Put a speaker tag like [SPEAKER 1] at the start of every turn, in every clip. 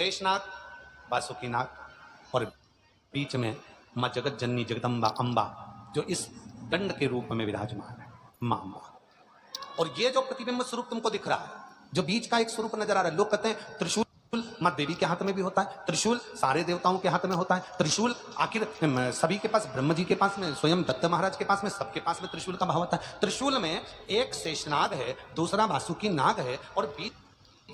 [SPEAKER 1] शेषनाग, वासुकीनाग और बीच में माँ जगत जननी जगदम्बा अम्बा जो इस दंड के रूप में विराजमान है, माँ अम्बा। और ये जो प्रतिबिंब स्वरूप तुमको दिख रहा है, जो बीच का एक स्वरूप नजर आ रहा है, लोग कहते हैं त्रिशूल माँ देवी के हाथ में भी होता है, त्रिशूल सारे देवताओं के हाथ में होता है, त्रिशूल आखिर सभी के पास, ब्रह्म जी के पास में, स्वयं दत्त महाराज के पास में, सबके पास में त्रिशूल का भाव होता है। त्रिशूल में एक शेषनाग है, दूसरा वासुकी नाग है और बीच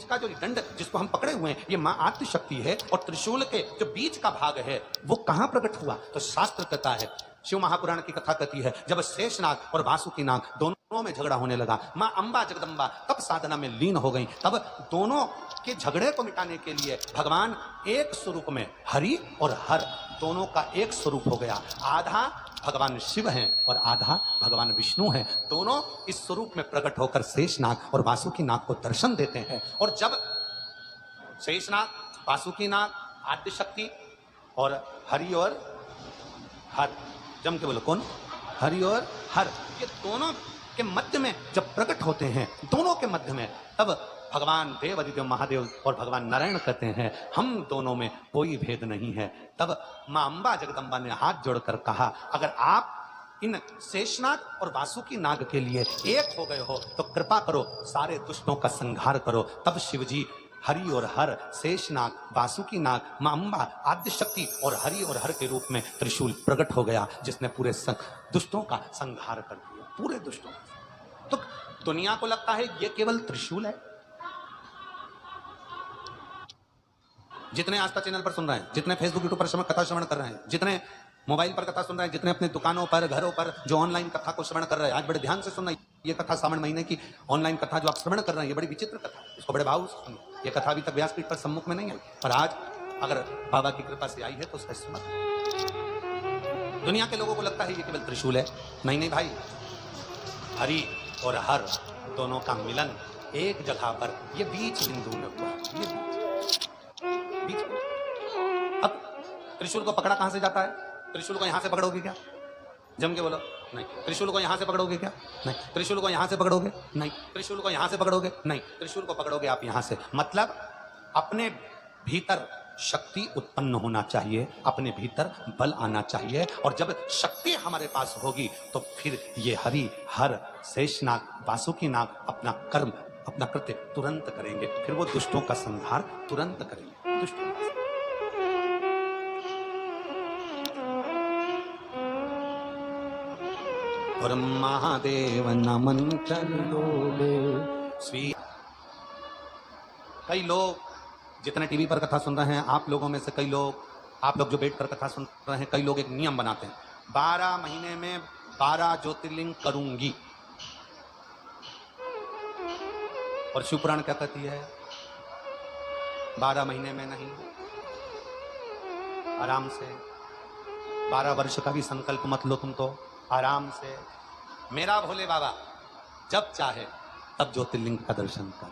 [SPEAKER 1] का जो दंड जिसको हम पकड़े हुए हैं ये मां आद्य शक्ति है। और त्रिशूल के जो बीच का भाग है वो कहां प्रकट हुआ? तो शास्त्र कहता है, शिव महापुराण की कथा कहती है, जब शेषनाग और वासुकी नाग दोनों में झगड़ा होने लगा, मां अंबा जगदम्बा तब साधना में लीन हो गई। तब दोनों के झगड़े को मिटाने के लिए भगवान एक स्वरूप में, हरि और हर दोनों का एक स्वरूप हो गया। आधा भगवान शिव हैं और आधा भगवान विष्णु हैं। दोनों इस स्वरूप में प्रकट होकर शेषनाग और वासुकी नाग को दर्शन देते हैं। और जब शेषनाग, वासुकी नाग, आद्य शक्ति और हरि और हर, जम के बोलो कौन? हरि और हर, ये दोनों के मध्य में जब प्रकट होते हैं, दोनों के मध्य में, तब भगवान देव अधिदेव महादेव और भगवान नारायण कहते हैं हम दोनों में कोई भेद नहीं है। तब मां अंबा जगदम्बा ने हाथ जोड़कर कहा, अगर आप इन शेषनाग और वासुकी नाग के लिए एक हो गए हो तो कृपा करो सारे दुष्टों का संहार करो। तब शिवजी हरि और हर, शेषनाग, वासुकी नाग, मां अंबा, आद्य शक्ति और हरि और हर के रूप में त्रिशूल प्रकट हो गया, जिसने पूरे दुष्टों का संहार कर दिया, पूरे दुष्टों का। तो दुनिया को लगता है ये केवल त्रिशूल है। जितने आस्था चैनल पर सुन रहे हैं, जितने फेसबुक यूट्यूब पर कथा श्रवण कर रहे हैं, जितने मोबाइल पर कथा सुन रहे हैं, जितने अपने दुकानों पर, घरों पर जो ऑनलाइन कथा को श्रवण कर रहे हैं, आज बड़े ध्यान से सुनना। ये कथा सावन महीने की ऑनलाइन कथा जो आप श्रवण कर रहे हैं, ये बड़ी विचित्र कथा है, इसको बड़े भाव से सुनो। ये कथा अभी तक व्यासपीठ पर सम्मुख में नहीं आई, पर आज अगर बाबा की कृपा से आई है तो उसका स्मरण। दुनिया के लोगों को लगता है ये केवल त्रिशूल है। नहीं नहीं भाई, हरि और हर दोनों का मिलन एक जगह पर, ये बीच बिंदु में हुआ, ये बीच। अब त्रिशूल को पकड़ा कहां से जाता है? त्रिशूल को यहां से पकड़ोगे क्या? जम के बोलो नहीं। त्रिशूल को यहां से पकड़ोगे क्या? नहीं। त्रिशूल को यहां से पकड़ोगे? नहीं। त्रिशूल को यहां से पकड़ोगे? नहीं। त्रिशूल को पकड़ोगे आप यहां से। मतलब अपने भीतर शक्ति उत्पन्न होना चाहिए, अपने भीतर बल आना चाहिए। और जब शक्ति हमारे पास होगी तो फिर ये हरि, हर, शेषनाग, वासुकी नाग अपना कर्म, अपना कृत्य तुरंत करेंगे। फिर वो दुष्टों का संहार तुरंत करेंगे, दुष्टों का। और महादेव नमन स्वी। कई लोग जितने टीवी पर कथा सुन रहे हैं, आप लोगों में से कई लोग, आप लोग जो बैठकर कथा सुन रहे हैं, कई लोग एक नियम बनाते हैं, 12 महीने में 12 ज्योतिर्लिंग करूंगी। और शिवपुराण क्या कहती है? 12 महीने में नहीं, आराम से 12 वर्ष का भी संकल्प मत लो तुम, तो आराम से मेरा भोले बाबा जब चाहे तब ज्योतिर्लिंग का दर्शन कर।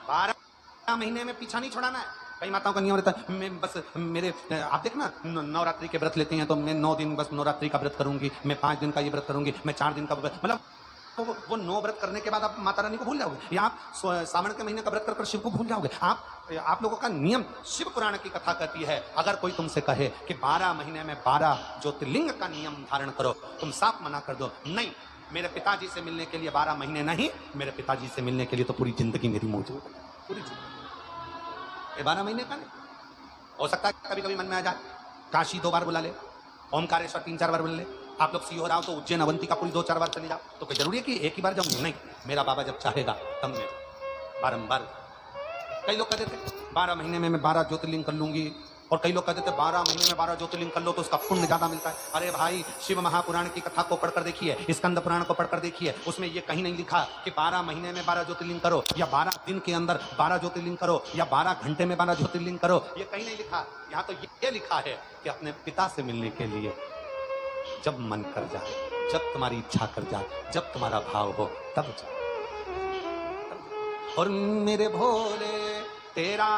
[SPEAKER 1] 12 महीने में पीछा नहीं छोड़ाना है। कई माताओं का नियम रहता है, मैं बस मेरे, आप देखना नवरात्रि के व्रत लेते हैं तो मैं 9 दिन बस नवरात्रि का व्रत करूंगी, मैं 5 दिन का ये व्रत करूंगी, मैं 4 दिन का व्रत, मतलब तो वो 9 व्रत करने के बाद आप माता रानी को भूल जाओगे, या आप सावन के महीने का व्रत कर शिव को भूल जाओगे। आप लोगों का नियम, शिव पुराण की कथा कहती है, अगर कोई तुमसे कहे कि 12 महीने में 12 ज्योतिर्लिंग का नियम धारण करो, तुम साफ मना कर दो, नहीं, मेरे पिताजी से मिलने के लिए 12 महीने नहीं, मेरे पिताजी से मिलने के लिए तो पूरी जिंदगी मेरी मौजूद है, पूरी जिंदगी। 12 महीने का नहीं हो सकता है, कभी कभी मन में आ जाए काशी 2 बार बुला ले, ओमकारेश्वर 3-4 बार बुला ले, आप लोग सीहोर आओ तो उज्जैन अवंतिकापुरी 2-4 बार चले जाओ, तो कोई जरूरी है कि एक ही बार जाऊंगी? नहीं, मेरा बाबा जब चाहेगा तब मैं बारंबार। कई लोग कहते थे 12 महीने में मैं 12 ज्योतिर्लिंग कर लूंगी, और कई लोग कहते थे 12 महीने में 12 ज्योतिर्लिंग कर लो तो उसका पुण्य ज्यादा मिलता है। अरे भाई, शिव महापुराण की कथा को पढ़कर देखिए, स्कंद पुराण को पढ़कर देखिए, उसमें ये कहीं नहीं लिखा कि 12 महीने में 12 ज्योतिर्लिंग करो, या 12 दिन के अंदर 12 ज्योतिर्लिंग करो, या 12 घंटे में 12 ज्योतिर्लिंग करो, ये कहीं नहीं लिखा। यहाँ तो ये लिखा है कि अपने पिता से मिलने के लिए जब मन कर जाए, जब तुम्हारी इच्छा कर जाए, जब तुम्हारा भाव हो तब जाओ। और मेरे भोले तेरा